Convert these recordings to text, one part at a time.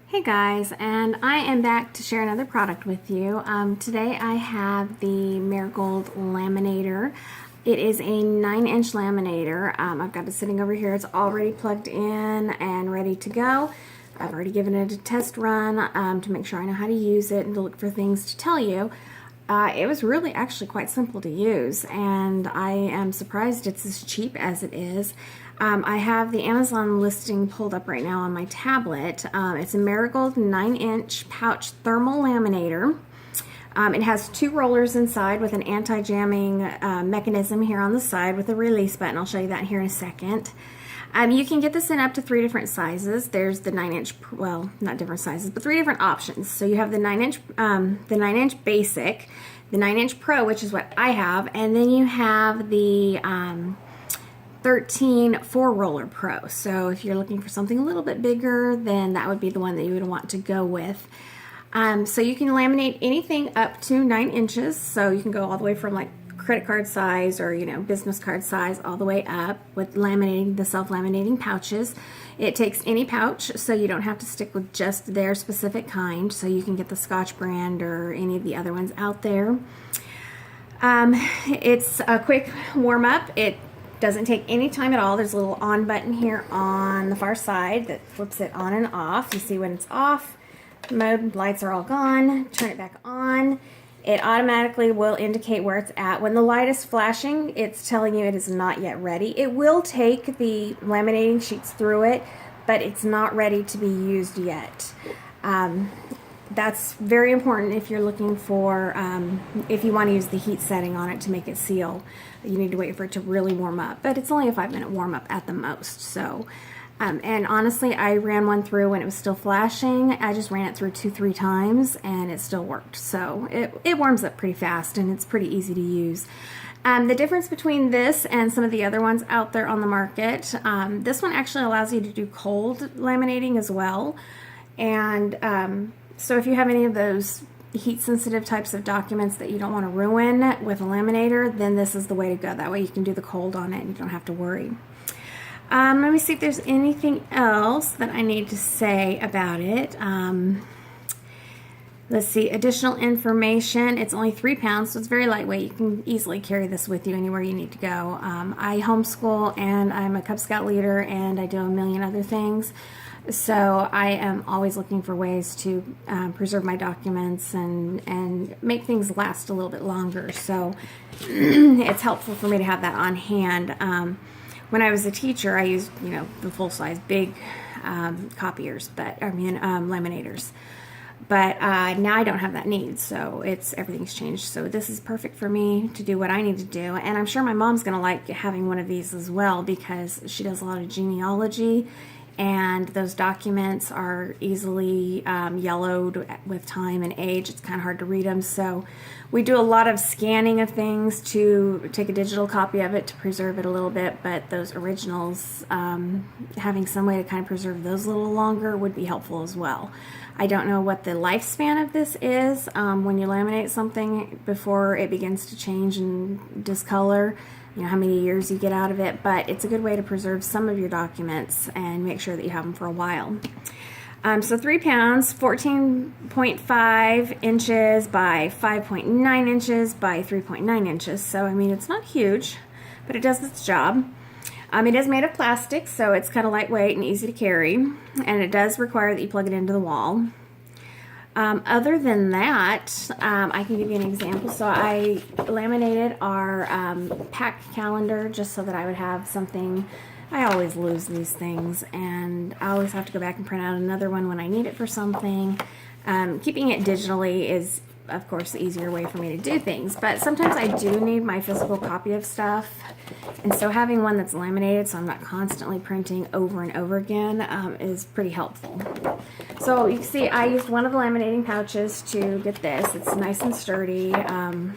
Hey guys, and I am back to share another product with you. Today I have the Marigold laminator. It is a 9-inch laminator. I've got it sitting over here. It's already plugged in and ready to go. I've already given it a test run to make sure I know how to use it and to look for things to tell you. It was really actually quite simple to use, and I am surprised it's as cheap as it is. I have the Amazon listing pulled up right now on my tablet. It's a Marigold 9-inch pouch thermal laminator. It has 2 rollers inside with an anti-jamming mechanism here on the side with a release button. I'll show you that here in a second. You can get this in up to 3 different sizes. There's the 9-inch, well, not different sizes, but 3 different options. So you have the 9-inch basic, the 9-inch pro, which is what I have, and then you have the 13 4-roller pro. So if you're looking for something a little bit bigger, then that would be the one that you would want to go with. So you can laminate anything up to 9 inches. So you can go all the way from like credit card size or business card size all the way up with laminating the self-laminating pouches. It takes any pouch, so you don't have to stick with just their specific kind. So you can get the Scotch brand or any of the other ones out there. It's a quick warm-up. It doesn't take any time at all. There's a little on button here on the far side that flips it on and off. You see when it's off, mode lights are all gone. Turn it back on. It automatically will indicate where it's at. When the light is flashing, it's telling you it is not yet ready. It will take the laminating sheets through it, but it's not ready to be used yet. That's very important if you're looking for, if you want to use the heat setting on it to make it seal. You need to wait for it to really warm up, but it's only a 5-minute warm up at the most. So, and honestly, I ran one through when it was still flashing. I just ran it through 2-3 times and it still worked. So it warms up pretty fast and it's pretty easy to use. The difference between this and some of the other ones out there on the market, this one actually allows you to do cold laminating as well. And so if you have any of those heat sensitive types of documents that you don't want to ruin with a laminator, then this is the way to go. That way you can do the cold on it and you don't have to worry. Let me see if there's anything else that I need to say about it. Let's see, additional information. It's only 3 pounds, so it's very lightweight. You can easily carry this with you anywhere you need to go. I homeschool and I'm a Cub Scout leader and I do a million other things. So I am always looking for ways to preserve my documents and make things last a little bit longer. So it's helpful for me to have that on hand. When I was a teacher, I used the full-size big copiers, laminators. But now I don't have that need, so everything's changed. So this is perfect for me to do what I need to do. And I'm sure my mom's going to like having one of these as well because she does a lot of genealogy. And those documents are easily yellowed with time and age. It's kind of hard to read them. So we do a lot of scanning of things to take a digital copy of it to preserve it a little bit. But those originals, having some way to kind of preserve those a little longer would be helpful as well. I don't know what the lifespan of this is when you laminate something before it begins to change and discolor. How many years you get out of it, but it's a good way to preserve some of your documents and make sure that you have them for a while. So 3 pounds, 14.5 inches by 5.9 inches by 3.9 inches. So, it's not huge, but it does its job. It is made of plastic, so it's kind of lightweight and easy to carry, and it does require that you plug it into the wall. Other than that, I can give you an example. So I laminated our pack calendar just so that I would have something. I always lose these things, and I always have to go back and print out another one when I need it for something. Keeping it digitally is, of course, the easier way for me to do things, but sometimes I do need my physical copy of stuff, and so having one that's laminated so I'm not constantly printing over and over again is pretty helpful. So you can see I used one of the laminating pouches to get this. It's nice and sturdy. The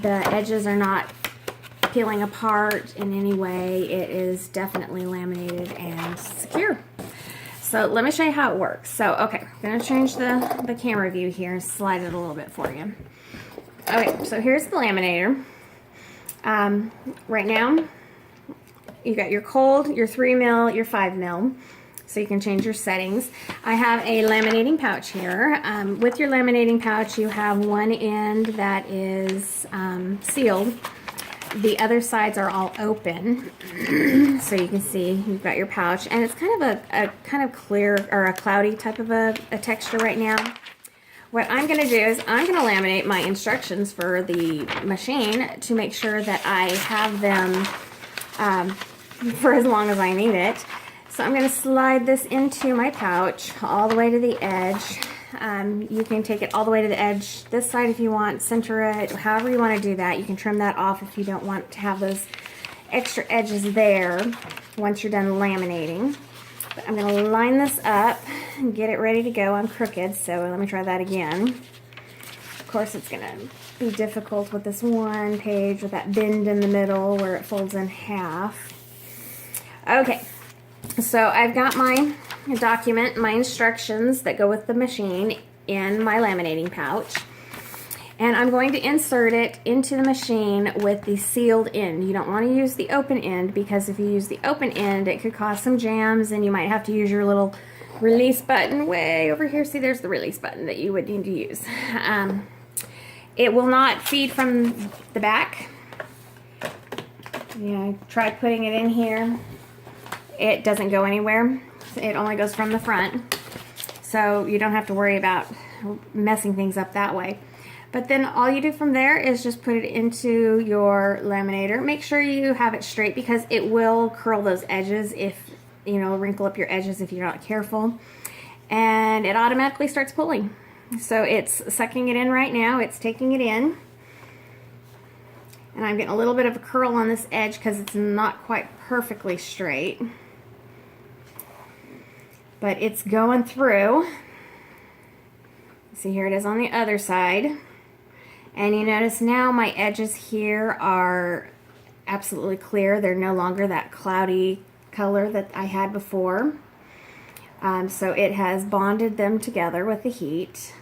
edges are not peeling apart in any way. It is definitely laminated and secure. So let me show you how it works. So, okay, I'm going to change the camera view here and slide it a little bit for you. Okay, so here's the laminator. Right now, you got your cold, your 3 mil, your 5 mil. so you can change your settings. I have a laminating pouch here. With your laminating pouch, you have one end that is sealed. The other sides are all open, so you can see you've got your pouch, and it's kind of a kind of clear or a cloudy type of a texture right now. What I'm going to do is I'm going to laminate my instructions for the machine to make sure that I have them for as long as I need it. So I'm going to slide this into my pouch all the way to the edge. You can take it all the way to the edge this side if you want, center it, however you want to do that. You can trim that off if you don't want to have those extra edges there once you're done laminating. But I'm going to line this up and get it ready to go. I'm crooked, so let me try that again. Of course, it's going to be difficult with this one page with that bend in the middle where it folds in half. Okay, so I've got my document, my instructions that go with the machine in my laminating pouch, and I'm going to insert it into the machine with the sealed end. You don't want to use the open end, because if you use the open end it could cause some jams and you might have to use your little release button way over here. See, there's the release button that you would need to use. It will not feed from the back. Try putting it in here. It doesn't go anywhere. It only goes from the front, so you don't have to worry about messing things up that way. But then all you do from there is just put it into your laminator. Make sure you have it straight, because it will curl those edges if, wrinkle up your edges if you're not careful. And it automatically starts pulling. So it's sucking it in right now. It's taking it in. And I'm getting a little bit of a curl on this edge because it's not quite perfectly straight. But it's going through. See, here it is on the other side. And you notice now my edges here are absolutely clear. They're no longer that cloudy color that I had before. So it has bonded them together with the heat.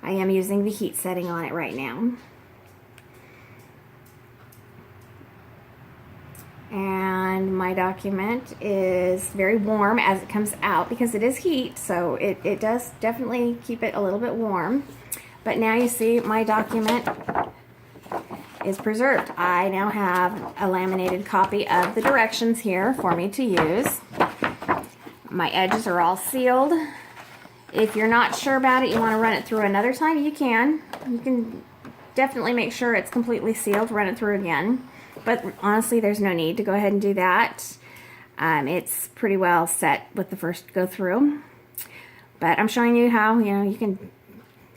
I am using the heat setting on it right now. And my document is very warm as it comes out, because it is heat, so it does definitely keep it a little bit warm. But now you see my document is preserved. I now have a laminated copy of the directions here for me to use. My edges are all sealed. If you're not sure about it, you want to run it through another time, you can. You can definitely make sure it's completely sealed, run it through again. But honestly, there's no need to go ahead and do that. It's pretty well set with the first go through. But I'm showing you how, you can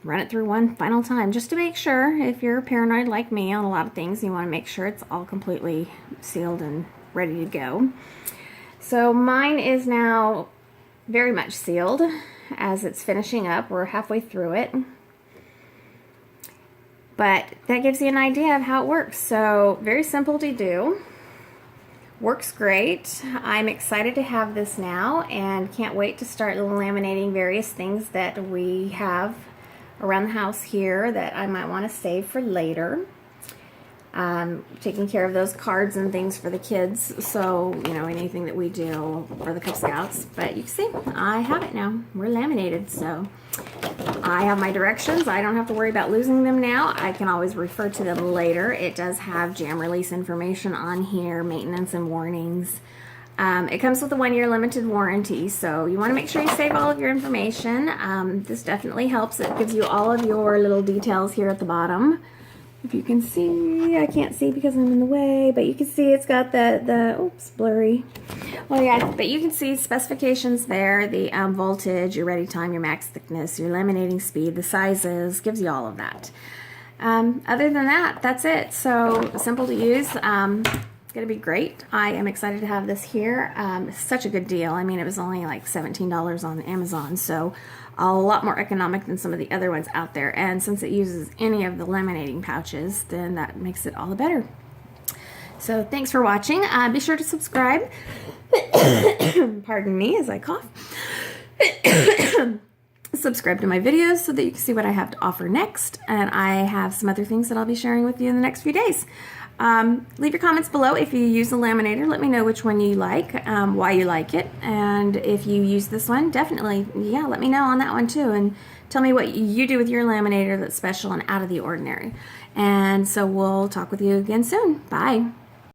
run it through one final time just to make sure. If you're paranoid like me on a lot of things, you want to make sure it's all completely sealed and ready to go. So mine is now very much sealed as it's finishing up. We're halfway through it. But that gives you an idea of how it works. So very simple to do. Works great. I'm excited to have this now and can't wait to start laminating various things that we have around the house here that I might want to save for later. Taking care of those cards and things for the kids, so anything that we do for the Cub Scouts. But you can see I have it now. We're laminated, so I have my directions. I don't have to worry about losing them now. I can always refer to them later. It does have jam release information on here, maintenance and warnings. It comes with a 1-year limited warranty, so you want to make sure you save all of your information. This definitely helps. It gives you all of your little details here at the bottom. If you can see, I can't see because I'm in the way, but you can see it's got the oops, blurry. Well, yeah, but you can see specifications there, the voltage, your ready time, your max thickness, your laminating speed, the sizes, gives you all of that. Other than that, that's it. So simple to use. It's going to be great. I am excited to have this here. It's such a good deal. I mean, it was only like $17 on Amazon, so a lot more economic than some of the other ones out there. And since it uses any of the laminating pouches, then that makes it all the better. So thanks for watching. Be sure to subscribe. Pardon me as I cough. Subscribe to my videos so that you can see what I have to offer next. And I have some other things that I'll be sharing with you in the next few days. Leave your comments below if you use a laminator. Let me know which one you like, why you like it, and if you use this one, definitely, yeah, let me know on that one too, and tell me what you do with your laminator that's special and out of the ordinary. And so we'll talk with you again soon. Bye.